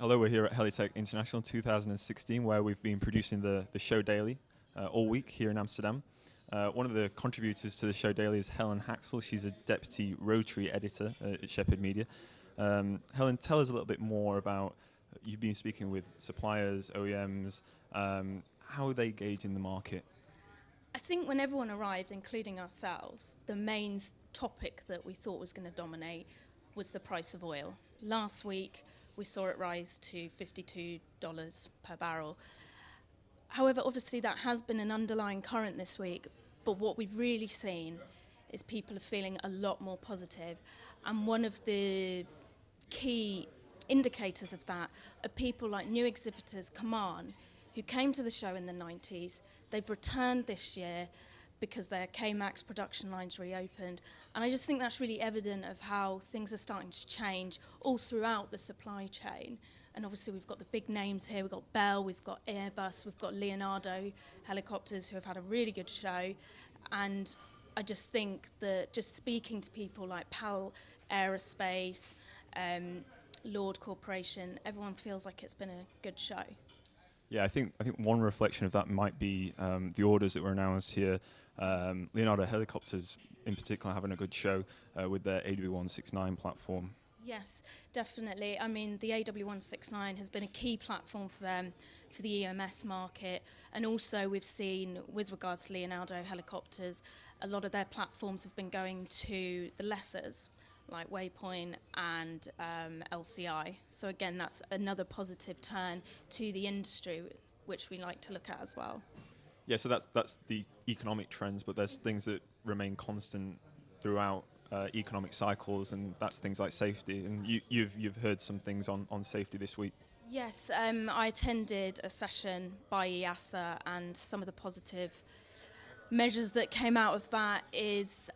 Hello, we're here at Helitech International 2016, where we've been producing the show daily all week here in Amsterdam. One of the contributors to the show daily is Helen Haxell. She's a deputy Rotary editor at Shephard Media. Helen, tell us a little bit more about, you've been speaking with suppliers, OEMs, how are they gauging the market? I think when everyone arrived, including ourselves, the main topic that we thought was going to dominate was the price of oil. Last week, we saw it rise to $52 per barrel. However, obviously that has been an underlying current this week, but what we've really seen is people are feeling a lot more positive. And one of the key indicators of that are people like new exhibitors, Kaman, who came to the show in the 90s. They've returned this year because their K-Max production lines reopened. And I just think that's really evident of how things are starting to change all throughout the supply chain. And obviously we've got the big names here. We've got Bell, we've got Airbus, we've got Leonardo helicopters who have had a really good show. And I just think that just speaking to people like PAL Aerospace, Lord Corporation, everyone feels like it's been a good show. Yeah, I think one reflection of that might be the orders that were announced here. Leonardo helicopters, in particular, having a good show with their AW169 platform. Yes, definitely. I mean, the AW169 has been a key platform for them for the EMS market, and also we've seen, with regards to Leonardo helicopters, a lot of their platforms have been going to the lessors, like Waypoint and LCI. So again, that's another positive turn to the industry, which we like to look at as well. Yeah, so that's the economic trends, but there's things that remain constant throughout economic cycles, and that's things like safety. And you've heard some things on safety this week. Yes, I attended a session by EASA, and some of the positive measures that came out of that is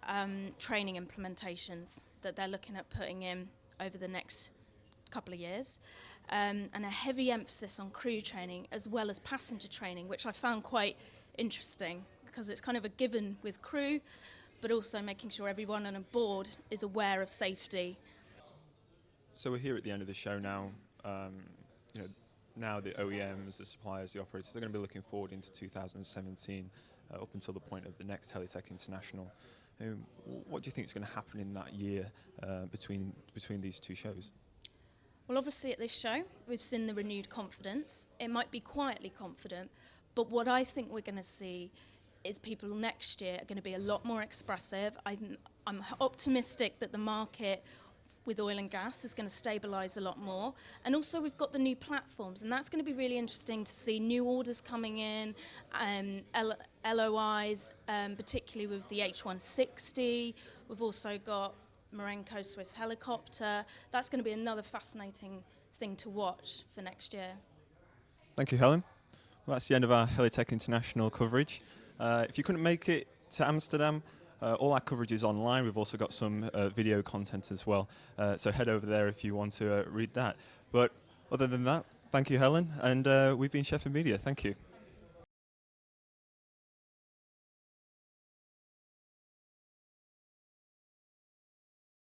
training implementations that they're looking at putting in over the next couple of years, and a heavy emphasis on crew training as well as passenger training, which I found quite interesting because it's kind of a given with crew, but also making sure everyone on board is aware of safety. So we're here at the end of the show now. Now the OEMs, the suppliers, the operators, they're going to be looking forward into 2017 up until the point of the next Helitech International. What do you think is going to happen in that year between these two shows? Well, obviously at this show, we've seen the renewed confidence. It might be quietly confident, but what I think we're going to see is people next year are going to be a lot more expressive. I'm optimistic that the market with oil and gas is going to stabilise a lot more. And also we've got the new platforms, and that's going to be really interesting to see new orders coming in, LOIs, particularly with the H160. We've also got Marenco Swiss helicopter. That's going to be another fascinating thing to watch for next year. Thank you, Helen. Well, that's the end of our Helitech International coverage. If you couldn't make it to Amsterdam, all our coverage is online. We've also got some video content as well. So head over there if you want to read that. But other than that, thank you, Helen. And we've been Shephard Media. Thank you.